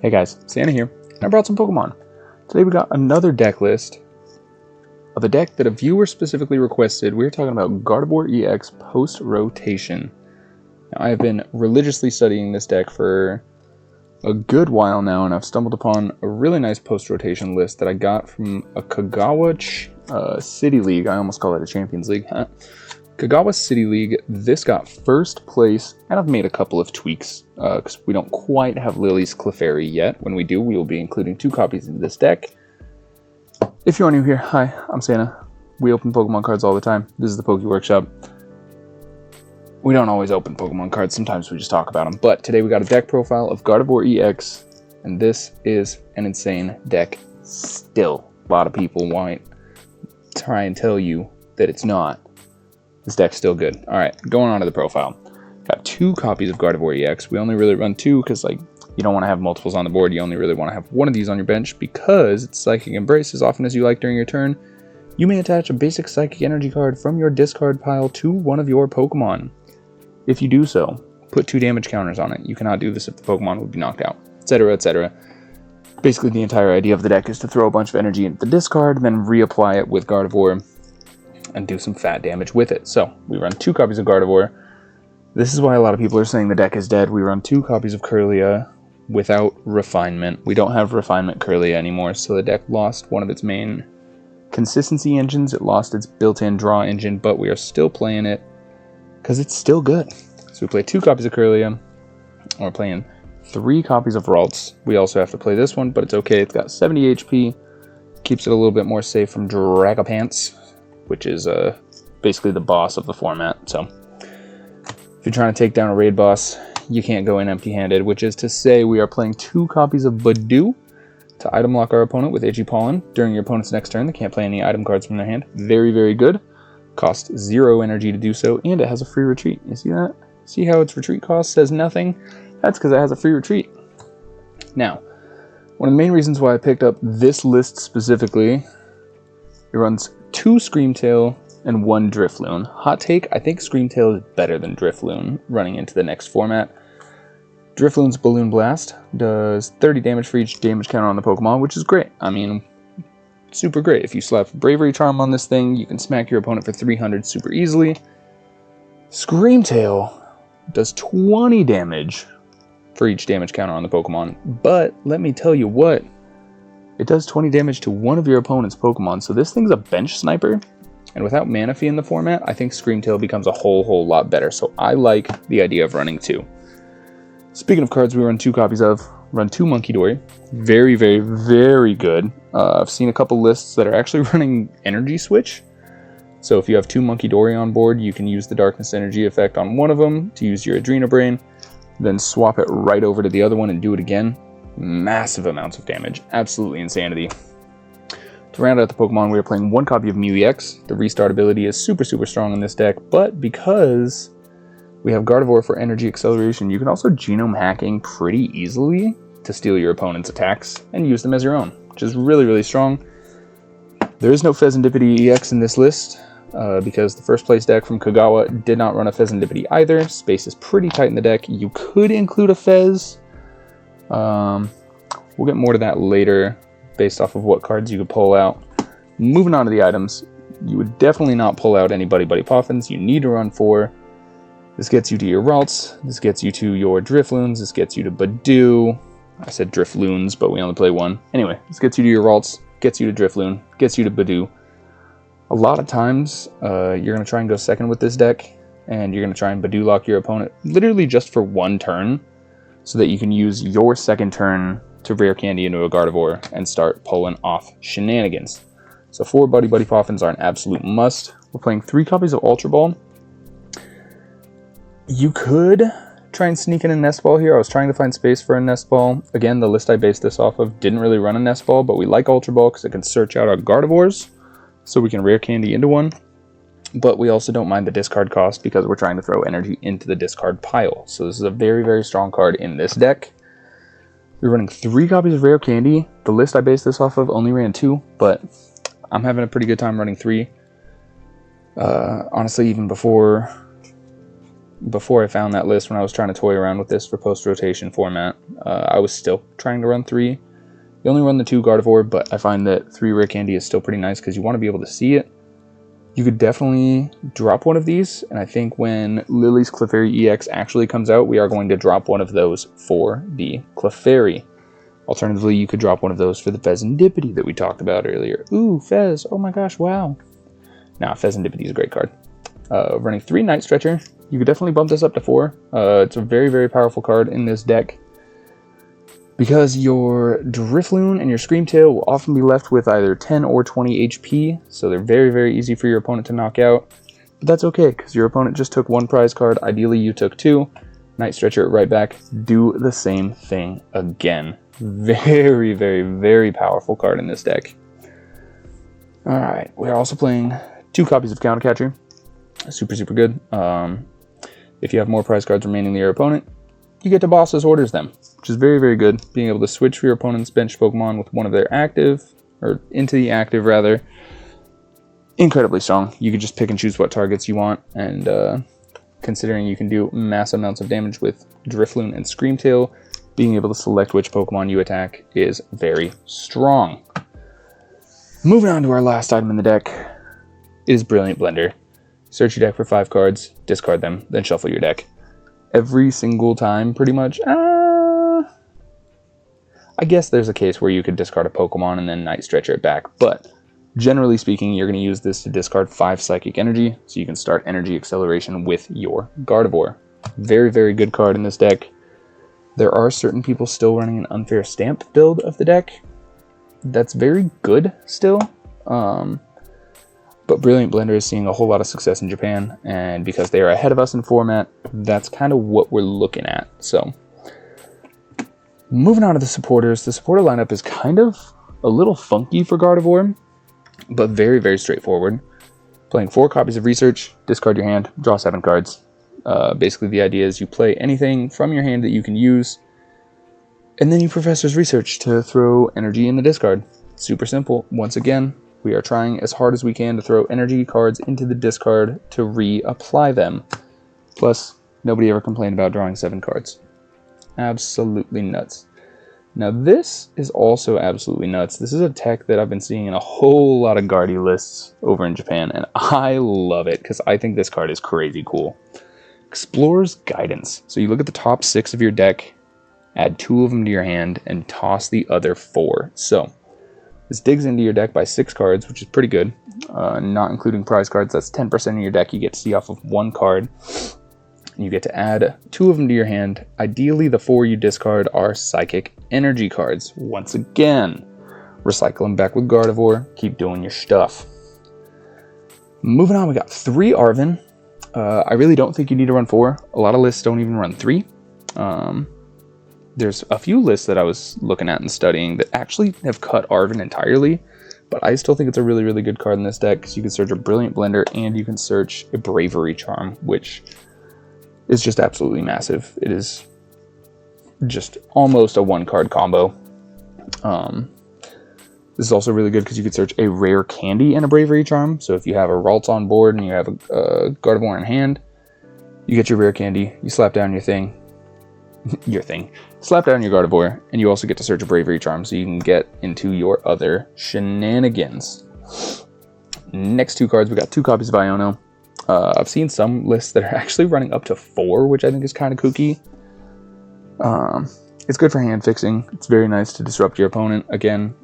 Hey guys, Santa here, and I brought some Pokemon. Today we got another deck list of a deck that a viewer specifically requested. We're talking about Gardevoir EX post-rotation. Now, I have been religiously studying this deck for a good while now, and I've stumbled upon a really nice post-rotation list that I got from a Kagawa City League. I almost call it a Champions League. Kagawa City League, this got first place, and I've made a couple of tweaks because we don't quite have Lily's Clefairy yet. When we do, we will be including 2 copies in this deck. If you are new here, hi, I'm Santa. We open Pokemon cards all the time. This is the Poke Workshop. We don't always open Pokemon cards, sometimes we just talk about them. But today we got a deck profile of Gardevoir EX, and this is an insane deck still. A lot of people might try and tell you that it's not. This deck's still good. Alright, going on to the profile. Got 2 copies of Gardevoir EX. We only really run 2 because, like, you don't want to have multiples on the board. You only really want to have one of these on your bench because it's Psychic Embrace as often as you like during your turn. You may attach a basic Psychic Energy card from your discard pile to one of your Pokemon. If you do so, put 2 damage counters on it. You cannot do this if the Pokemon would be knocked out, etc., etc. Basically, the entire idea of the deck is to throw a bunch of energy into the discard, then reapply it with Gardevoir and do some fat damage with it. So, we run 2 copies of Gardevoir. This is why a lot of people are saying the deck is dead. We run 2 copies of Kirlia without Refinement. We don't have Refinement Kirlia anymore, so the deck lost one of its main consistency engines. It lost its built-in draw engine, but we are still playing it because it's still good. So we play 2 copies of Kirlia, and we're playing 3 copies of Ralts. We also have to play this one, but it's okay. It's got 70 HP, keeps it a little bit more safe from Dragapants, which is basically the boss of the format. So if you're trying to take down a raid boss, you can't go in empty-handed, which is to say we are playing 2 copies of Budew to item lock our opponent with Itchy Pollen during your opponent's next turn. They can't play any item cards from their hand. Very, very good. Costs 0 energy to do so, and it has a free retreat. You see that? See how its retreat cost says nothing? That's because it has a free retreat. Now, one of the main reasons why I picked up this list specifically, it runs 2 Screamtail and 1 Drifloon. Hot take, I think Screamtail is better than Drifloon running into the next format. Drifloon's Balloon Blast does 30 damage for each damage counter on the Pokemon, which is great. I mean, super great. If you slap Bravery Charm on this thing, you can smack your opponent for 300 super easily. Screamtail does 20 damage for each damage counter on the Pokemon, but let me tell you what, it does 20 damage to one of your opponent's Pokemon, so this thing's a bench sniper, and without Manaphy in the format, I think Screamtail becomes a whole lot better, so I like the idea of running 2. Speaking of cards we run 2 copies of, run 2 Munkidori. Very, very, very good. I've seen a couple lists that are actually running Energy Switch, so if you have 2 Munkidori on board, you can use the Darkness Energy effect on one of them to use your Adrena Brain, then swap it right over to the other one and do it again. Massive amounts of damage. Absolutely insanity. To round out the Pokemon, we are playing 1 copy of Mew EX. The restart ability is super strong in this deck, but because we have Gardevoir for energy acceleration, you can also genome hacking pretty easily to steal your opponent's attacks and use them as your own, which is really strong. There is no Fezandipity EX in this list because the first place deck from Kagawa did not run a Fezandipity either. Space is pretty tight in the deck. You could include a Fez. We'll get more to that later based off of what cards you could pull out. Moving on to the items, you would definitely not pull out any Buddy-Buddy Poffins. You need to run 4. This gets you to your Ralts. This gets you to your Drifloons. This gets you to Budew. I said Drifloons, but we only play 1. Anyway, this gets you to your Ralts, gets you to Drifloon, gets you to Budew. A lot of times, you're going to try and go second with this deck, and you're going to try and Budew lock your opponent literally just for 1 turn, so that you can use your second turn to rare candy into a Gardevoir and start pulling off shenanigans. So 4 Buddy-Buddy Poffins are an absolute must. We're playing 3 copies of Ultra Ball. You could try and sneak in a Nest Ball here. I was trying to find space for a Nest Ball. Again, the list I based this off of didn't really run a Nest Ball, but we like Ultra Ball because it can search out our Gardevoirs, so we can rare candy into one. But we also don't mind the discard cost because we're trying to throw energy into the discard pile. So this is a very strong card in this deck. We're running 3 copies of Rare Candy. The list I based this off of only ran 2, but I'm having a pretty good time running 3. Honestly, even before before I found that list, when I was trying to toy around with this for post-rotation format, I was still trying to run 3. You only run the 2 Gardevoir, but I find that 3 Rare Candy is still pretty nice because you want to be able to see it. You could definitely drop one of these, and I think when Lily's Clefairy EX actually comes out, we are going to drop one of those for the Clefairy. Alternatively, you could drop one of those for the Fezandipity that we talked about earlier. Ooh, Fez, oh my gosh, wow. Nah, Fezandipity is a great card. Running 3 Night Stretcher, you could definitely bump this up to 4. It's a very, very powerful card in this deck, because your Drifloon and your Screamtail will often be left with either 10 or 20 HP, so they're very, very easy for your opponent to knock out. But that's okay, because your opponent just took 1 prize card, ideally you took 2. Night Stretcher it right back, do the same thing again. Very, very, very powerful card in this deck. Alright, we're also playing 2 copies of Countercatcher. Super, super good. If you have more prize cards remaining than your opponent, you get to Boss's Orders them, which is very, very good. Being able to switch for your opponent's bench Pokemon with one of their active, or into the active rather, incredibly strong. You can just pick and choose what targets you want, and considering you can do mass amounts of damage with Drifloon and Screamtail, being able to select which Pokemon you attack is very strong. Moving on to our last item in the deck is Brilliant Blender. Search your deck for 5 cards, discard them, then shuffle your deck. Every single time, pretty much. I guess there's a case where you could discard a Pokemon and then Night Stretcher it back, but generally speaking, you're going to use this to discard 5 Psychic Energy, so you can start Energy Acceleration with your Gardevoir. Very, very good card in this deck. There are certain people still running an Unfair Stamp build of the deck. That's very good still. But Brilliant Blender is seeing a whole lot of success in Japan, and because they are ahead of us in format, that's kind of what we're looking at. So, moving on to the supporters. The supporter lineup is kind of a little funky for Gardevoir, but very, very straightforward. Playing 4 copies of Research, discard your hand, draw 7 cards. Basically, the idea is you play anything from your hand that you can use, and then you Professor's Research to throw energy in the discard. Super simple. Once again, we are trying as hard as we can to throw energy cards into the discard to reapply them. Plus, nobody ever complained about drawing 7 cards. Absolutely nuts. Now this is also absolutely nuts. This is a tech that I've been seeing in a whole lot of Gardy lists over in Japan, and I love it because I think this card is crazy cool. Explorer's Guidance. So you look at the top 6 of your deck, add 2 of them to your hand, and toss the other 4. So this digs into your deck by 6 cards, which is pretty good. Not including prize cards, that's 10% of your deck you get to see off of 1 card. And you get to add 2 of them to your hand. Ideally, the 4 you discard are Psychic Energy cards. Once again, recycle them back with Gardevoir. Keep doing your stuff. Moving on, we got 3 Arven. I really don't think you need to run 4. A lot of lists don't even run 3. There's a few lists that I was looking at and studying that actually have cut Arven entirely, but I still think it's a really, really good card in this deck because you can search a Brilliant Blender and you can search a Bravery Charm, which is just absolutely massive. It is just almost a 1-card combo. This is also really good because you could search a Rare Candy and a Bravery Charm. So if you have a Ralts on board and you have a Gardevoir in hand, you get your Rare Candy, you slap down your thing, slap down your Gardevoir, and you also get to search a Bravery Charm so you can get into your other shenanigans. Next 2 cards, we got 2 copies of Iono. I've seen some lists that are actually running up to 4, which I think is kind of kooky. It's good for hand fixing. It's very nice to disrupt your opponent. Again,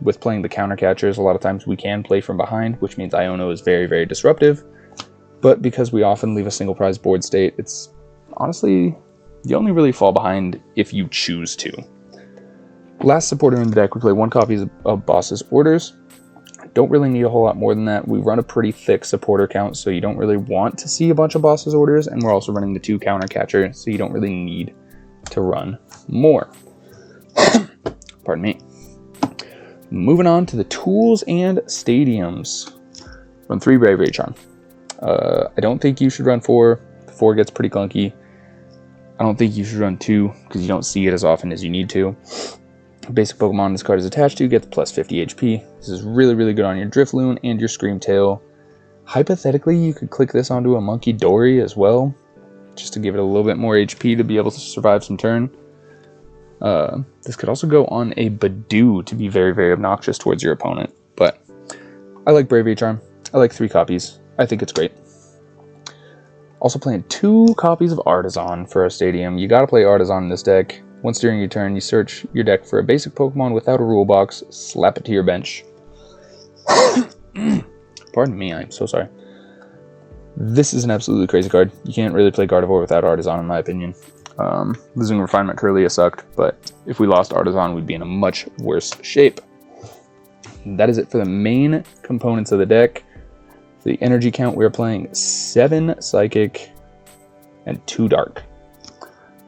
with playing the counter catchers, a lot of times we can play from behind, which means Iono is very, very disruptive. But because we often leave a single prize board state, it's honestly, you only really fall behind if you choose to. Last supporter in the deck, we play 1 copy of Boss's Orders. Don't really need a whole lot more than that. We run a pretty thick supporter count, so you don't really want to see a bunch of Boss's Orders, and we're also running the 2 counter catcher, so you don't really need to run more. Pardon me. Moving on to the tools and stadiums. Run 3 Bravery Charm. I don't think you should run 4. 4 gets pretty clunky. I don't think you should run 2 because you don't see it as often as you need to. Basic Pokemon this card is attached to gets plus 50 HP. This is really, really good on your Drifloon and your Screamtail. Hypothetically, you could click this onto a Munkidori as well, just to give it a little bit more HP to be able to survive some turn. This could also go on a Budew to be very, very obnoxious towards your opponent. But I like Bravery Charm. I like 3 copies. I think it's great. Also playing 2 copies of Artisan for our stadium. You gotta play Artisan in this deck. Once during your turn, you search your deck for a basic Pokemon without a rule box, slap it to your bench. Pardon me, I'm so sorry. This is an absolutely crazy card. You can't really play Gardevoir without Artisan, in my opinion. Losing Refinement Kirlia sucked, but if we lost Artisan, we'd be in a much worse shape. That is it for the main components of the deck. For the energy count, we're playing 7 Psychic and 2 Dark.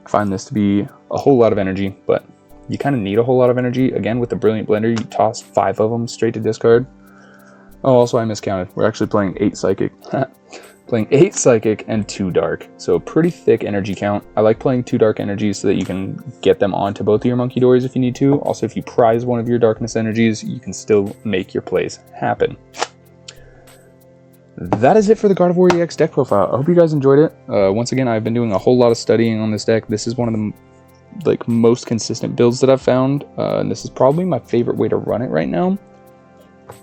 I find this to be a whole lot of energy, but you kind of need a whole lot of energy. Again, with the Brilliant Blender, you toss 5 of them straight to discard. Oh, also I miscounted. We're actually playing 8 Psychic. Playing 8 Psychic and 2 Dark. So pretty thick energy count. I like playing 2 Dark energies so that you can get them onto both of your Munkidoris if you need to. Also, if you prize one of your Darkness energies, you can still make your plays happen. That is it for the Gardevoir EX deck profile. I hope you guys enjoyed it. Once again, I've been doing a whole lot of studying on this deck. This is one of the most consistent builds that I've found. And this is probably my favorite way to run it right now.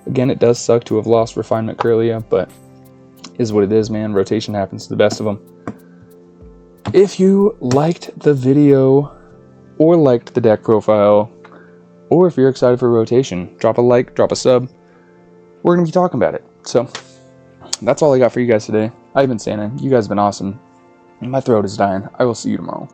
Again, it does suck to have lost Refinement Kirlia, but is what it is, man. Rotation happens to the best of them. If you liked the video or liked the deck profile, or if you're excited for rotation, drop a like, drop a sub. We're going to be talking about it. So that's all I got for you guys today. I've been Santa. You guys have been awesome. My throat is dying. I will see you tomorrow.